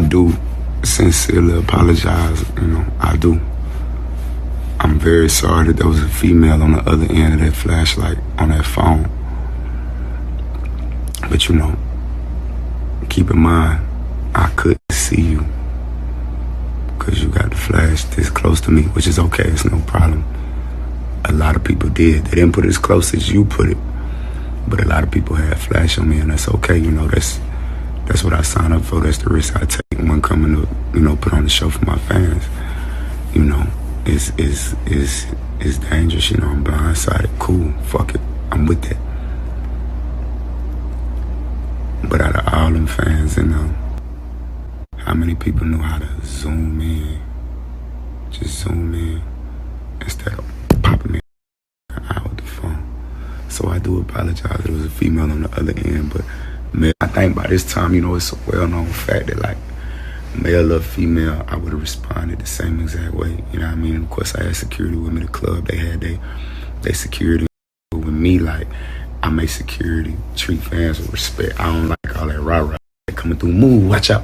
I do sincerely apologize, I do. I'm very sorry that there was a female on the other end of that flashlight on that phone. But keep in mind, I couldn't see you because you got the flash this close to me, which is okay, it's no problem. A lot of people did. They didn't put it as close as you put it, but a lot of people had flash on me, and that's okay. That's what I signed up for. That's the risk I take when coming to, put on the show for my fans. It's dangerous. I'm blindsided. Cool, fuck it, I'm with that. But out of all them fans, how many people knew how to zoom in? Just zoom in instead of popping me out with the phone. So I do apologize. There was a female on the other end, but I think by this time, it's a well-known fact that, like, male or female, I would have responded the same exact way. You know what I mean? Of course, I had security with me. The club, they had they security with me. Like, I make security treat fans with respect. I don't like all that rah-rah coming through. Move, watch out,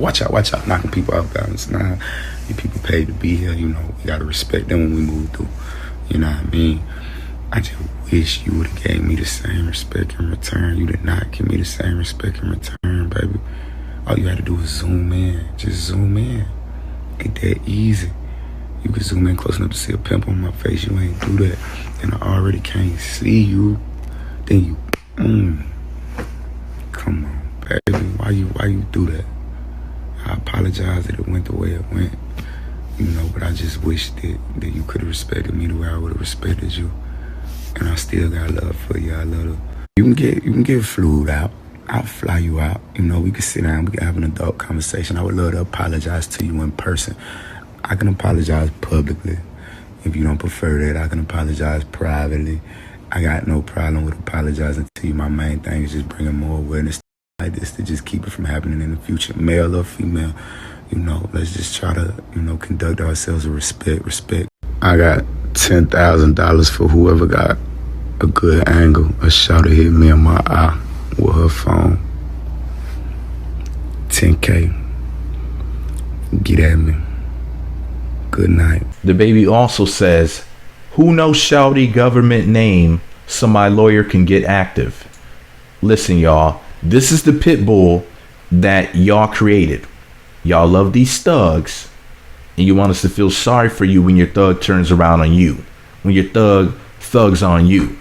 knocking people off balance. Nah, you people paid to be here. We gotta respect them when we move through. You know what I mean? I just wish you would have gave me the same respect in return. You did not give me the same respect in return, baby. All you had to do was zoom in. Just zoom in. Ain't that easy. You can zoom in close enough to see a pimple on my face. You ain't do that. And I already can't see you. Then you, come on, baby. Why you do that? I apologize that it went the way it went. But I just wish that you could have respected me the way I would have respected you. And I still got love for you. I love you. You can get flued out. I'll fly you out. We can sit down. We can have an adult conversation. I would love to apologize to you in person. I can apologize publicly. If you don't prefer that, I can apologize privately. I got no problem with apologizing to you. My main thing is just bringing more awareness like this to just keep it from happening in the future. Male or female, let's just try to, conduct ourselves with respect. I got $10,000 for whoever got a good angle. A shot to hit me in my eye with her phone. $10K. Get at me. Good night. The baby also says, who knows shawty government name so my lawyer can get active? Listen, y'all, this is the pit bull that y'all created. Y'all love these thugs, and you want us to feel sorry for you when your thug turns around on you, when your thugs on you.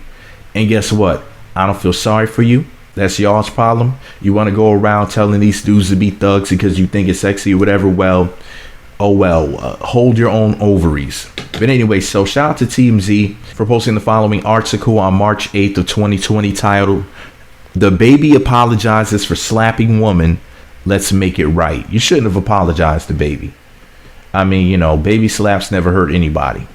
And guess what? I don't feel sorry for you. That's y'all's problem. You want to go around telling these dudes to be thugs because you think it's sexy or whatever. Well, hold your own ovaries. But anyway, so shout out to TMZ for posting the following article on March 8th of 2020 titled, "The Baby Apologizes for Slapping Woman. Let's Make It Right." You shouldn't have apologized to baby. I mean, baby slaps never hurt anybody.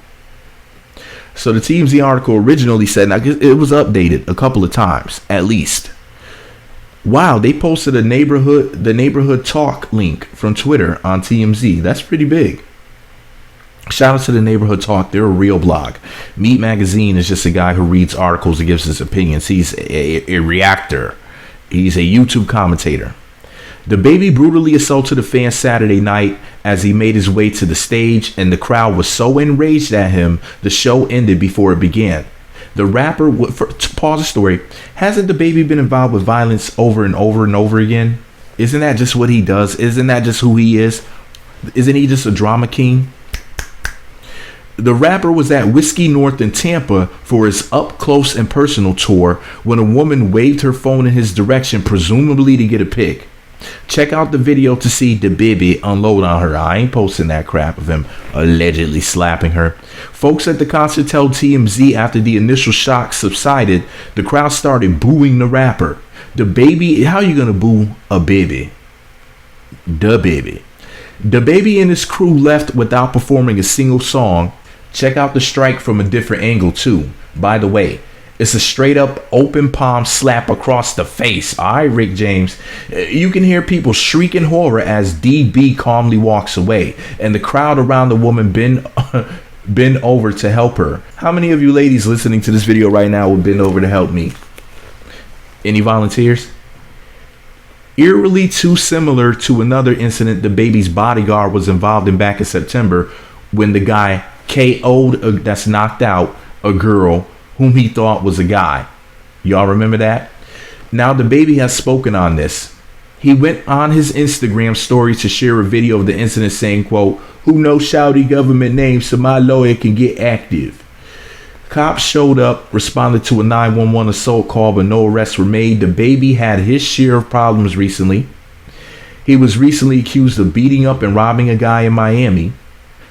So the TMZ article originally said, now it was updated a couple of times, at least. Wow, they posted the neighborhood talk link from Twitter on TMZ. That's pretty big. Shout out to the neighborhood talk. They're a real blog. Meat Magazine is just a guy who reads articles and gives his opinions. He's a reactor. He's a YouTube commentator. The baby brutally assaulted a fan Saturday night as he made his way to the stage, and the crowd was so enraged at him, the show ended before it began. The rapper, to pause the story, hasn't the baby been involved with violence over and over and over again? Isn't that just what he does? Isn't that just who he is? Isn't he just a drama king? The rapper was at Whiskey North in Tampa for his Up Close and Personal tour when a woman waved her phone in his direction, presumably to get a pic. Check out the video to see the baby unload on her. I ain't posting that crap of him allegedly slapping her. Folks at the concert told TMZ after the initial shock subsided, the crowd started booing the rapper. The baby, how you gonna boo a baby? The baby. The baby and his crew left without performing a single song. Check out the strike from a different angle too. By the way, it's a straight up open palm slap across the face. All right, Rick James. You can hear people shrieking horror as DB calmly walks away, and the crowd around the woman bend over to help her. How many of you ladies listening to this video right now would bend over to help me? Any volunteers? eerily too similar to another incident the baby's bodyguard was involved in back in September when the guy KO'd, that's knocked out, a girl whom he thought was a guy. Y'all remember that? Now the baby has spoken on this. He went on his Instagram story to share a video of the incident saying, quote, "Who knows shouty government name so my lawyer can get active." Cops showed up, responded to a 911 assault call, but no arrests were made. The baby had his share of problems recently. He was recently accused of beating up and robbing a guy in Miami.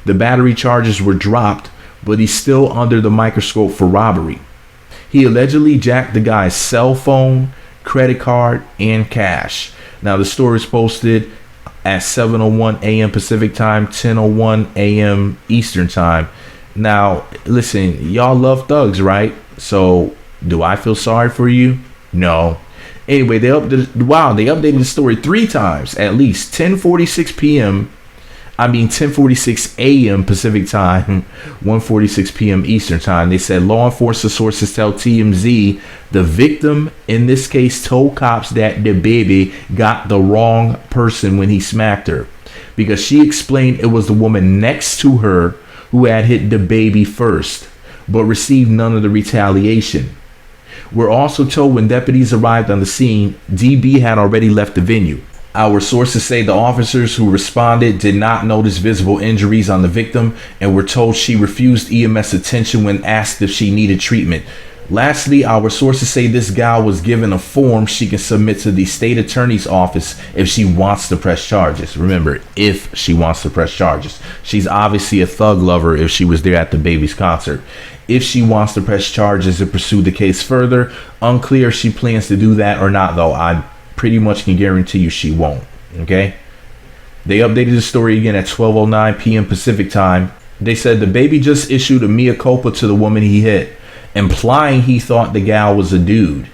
The battery charges were dropped, but he's still under the microscope for robbery. He allegedly jacked the guy's cell phone, credit card, and cash. Now, the story is posted at 7:01 a.m. Pacific time, 10:01 a.m. Eastern time. Now, listen, y'all love thugs, right? So, do I feel sorry for you? No. Anyway, they updated the story 3 times, at least 10:46 p.m. 10:46 a.m. Pacific time, 1:46 p.m. Eastern time. They said law enforcement sources tell TMZ the victim in this case told cops that the baby got the wrong person when he smacked her, because she explained it was the woman next to her who had hit the baby first, but received none of the retaliation. We're also told when deputies arrived on the scene, DB had already left the venue. Our sources say the officers who responded did not notice visible injuries on the victim and were told she refused EMS attention when asked if she needed treatment. Lastly, our sources say this gal was given a form she can submit to the state attorney's office if she wants to press charges. Remember, if she wants to press charges. She's obviously a thug lover if she was there at the baby's concert. If she wants to press charges and pursue the case further, unclear if she plans to do that or not, though. I pretty much can guarantee you she won't. Okay? They updated the story again at 12:09 p.m. Pacific time. They said the baby just issued a mea culpa to the woman he hit, implying he thought the gal was a dude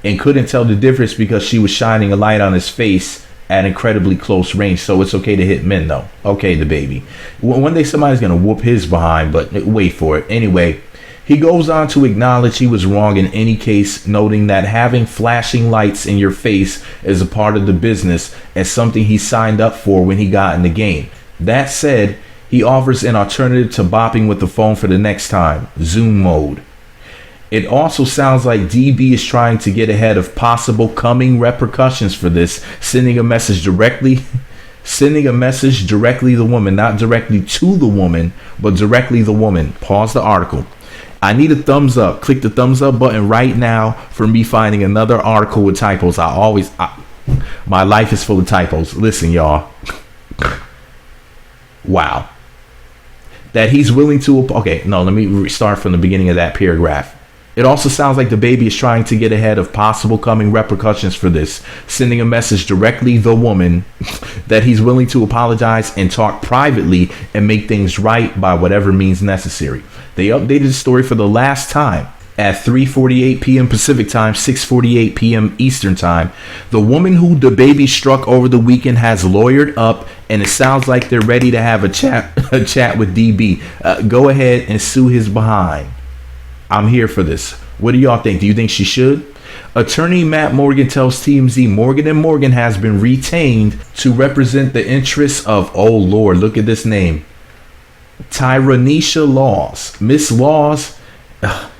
and couldn't tell the difference because she was shining a light on his face at incredibly close range. So it's okay to hit men, though. Okay, the baby. One day somebody's going to whoop his behind, but wait for it. Anyway, he goes on to acknowledge he was wrong in any case, noting that having flashing lights in your face is a part of the business and something he signed up for when he got in the game. That said, he offers an alternative to bopping with the phone for the next time, Zoom mode. It also sounds like DB is trying to get ahead of possible coming repercussions for this, sending a message directly to the woman, not directly to the woman, but directly the woman. Pause the article. I need a thumbs up. Click the thumbs up button right now for me finding another article with typos. My life is full of typos. Listen, y'all. Wow. That he's willing to, okay, no, let me start from the beginning of that paragraph. It also sounds like the baby is trying to get ahead of possible coming repercussions for this, sending a message directly the woman that he's willing to apologize and talk privately and make things right by whatever means necessary. They updated the story for the last time at 3:48 p.m. Pacific time, 6:48 p.m. Eastern time. The woman who the baby struck over the weekend has lawyered up, and it sounds like they're ready to have a chat with DB. Go ahead and sue his behind. I'm here for this. What do y'all think? Do you think she should? Attorney Matt Morgan tells TMZ Morgan & Morgan has been retained to represent the interests of, oh Lord, look at this name, Tyranisha Laws. Miss Laws,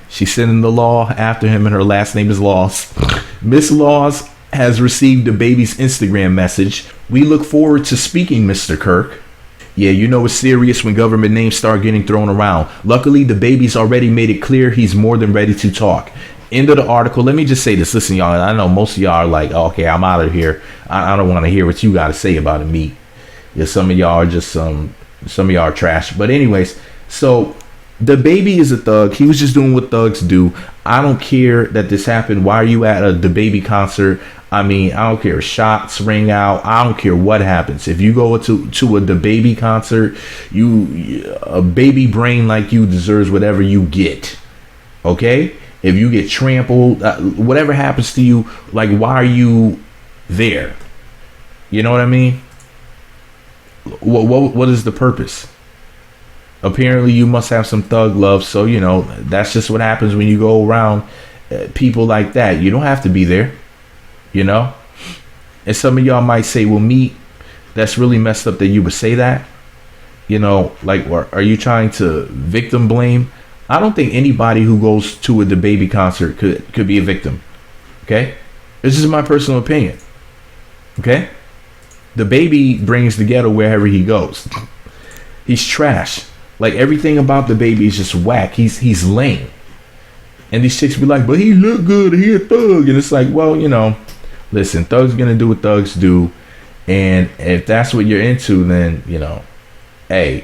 she's sending the law after him and her last name is Laws. Miss Laws has received the baby's Instagram message. We look forward to speaking, Mr. Kirk. Yeah, you know it's serious when government names start getting thrown around. Luckily, the baby's already made it clear he's more than ready to talk. End of the article. Let me just say this. Listen, y'all, I know most of y'all are like, oh, okay, I'm out of here. I don't want to hear what you got to say about it, me. Yeah, some of y'all are just some of y'all are trash. But anyways, so the baby is a thug. He was just doing what thugs do. I don't care that this happened. Why are you at the baby concert? I don't care. Shots ring out. I don't care what happens. If you go to the baby concert, a baby brain like you deserves whatever you get. Okay? If you get trampled, whatever happens to you, like, why are you there? You know what I mean? What is the purpose? Apparently, you must have some thug love. So, that's just what happens when you go around people like that. You don't have to be there. And some of y'all might say, well, Meat, that's really messed up that you would say that. You know, like, are you trying to victim blame? I don't think anybody who goes to a DaBaby concert could be a victim. Okay? This is my personal opinion. Okay? DaBaby brings the ghetto wherever he goes. He's trash. Like, everything about DaBaby is just whack. He's lame. And these chicks be like, but he look good, he a thug. And it's like, well, you know, listen, thugs gonna do what thugs do. And if that's what you're into, then, you know, hey,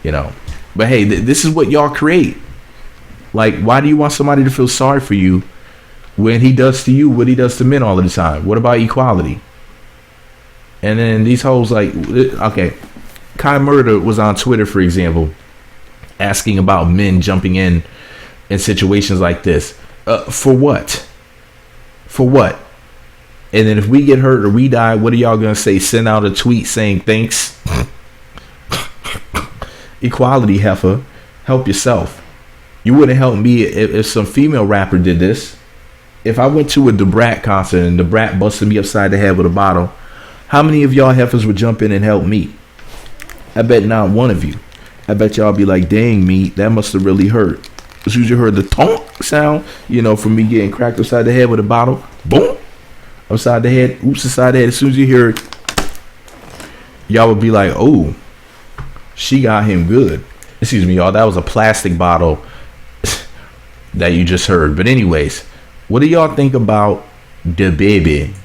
you know. But hey, this is what y'all create. Like, why do you want somebody to feel sorry for you when he does to you what he does to men all of the time? What about equality? And then these hoes like, okay, Kai Murder was on Twitter, for example, asking about men jumping in situations like this. For what? For what? And then if we get hurt or we die, what are y'all gonna say? Send out a tweet saying thanks? Equality, heifer. Help yourself. You wouldn't help me if some female rapper did this. If I went to a DeBrat concert and DeBrat busted me upside the head with a bottle, how many of y'all heifers would jump in and help me? I bet not one of you. I bet y'all be like, dang, me, that must have really hurt. As soon as you heard the tonk sound, you know, from me getting cracked upside the head with a bottle, boom, upside the head, oops, upside the head. As soon as you hear it, y'all would be like, oh, she got him good. Excuse me, y'all, that was a plastic bottle that you just heard. But anyways, what do y'all think about DaBaby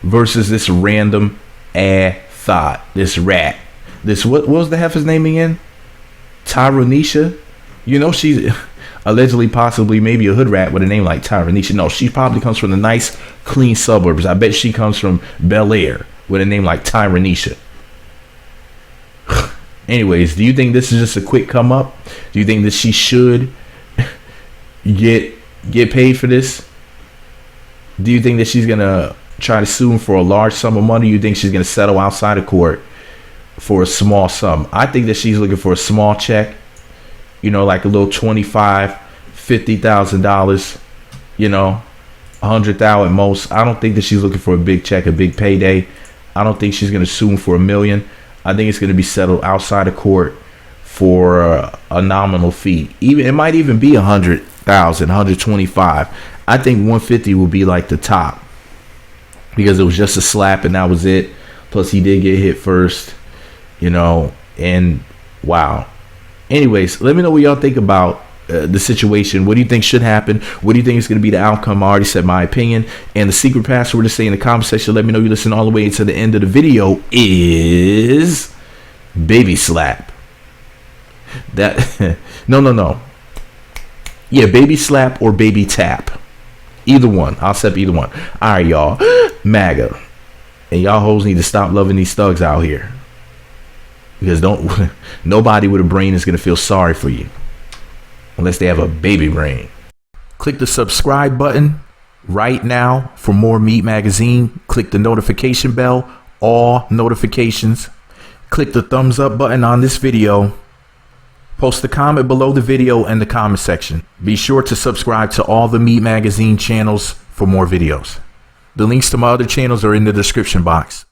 versus this random thought, this rat, this what was the heifer's name again? Tyranisha. You know, she's allegedly, possibly, maybe a hood rat with a name like Tyranisha. No, she probably comes from the nice, clean suburbs. I bet she comes from Bel Air with a name like Tyranisha. Anyways, do you think this is just a quick come up? Do you think that she should get paid for this? Do you think that she's gonna try to sue him for a large sum of money? You think she's gonna settle outside of court for a small sum? I think that she's looking for a small check, you know, like a little $25,000, $50,000, you know, $100,000 at most. I don't think that she's looking for a big check, a big payday. I don't think she's gonna sue him for $1 million. I think it's gonna be settled outside of court for a nominal fee. Even it might even be 100,000, 125. I think 150 will be like the top, because it was just a slap and that was it. Plus he did get hit first, you know, and wow. Anyways, let me know what y'all think about the situation. What do you think should happen? What do you think is going to be the outcome? I already said my opinion. And the secret password to say in the comment section, let me know you listen all the way to the end of the video, is baby slap. That no. Yeah, baby slap or baby tap. Either one. I'll accept either one. All right, y'all. MAGA. And y'all hoes need to stop loving these thugs out here. Because nobody with a brain is going to feel sorry for you. Unless they have a baby brain. Click the subscribe button right now for more Meat Magazine. Click the notification bell. All notifications. Click the thumbs up button on this video. Post a comment below the video in the comment section. Be sure to subscribe to all the Meat Magazine channels for more videos. The links to my other channels are in the description box.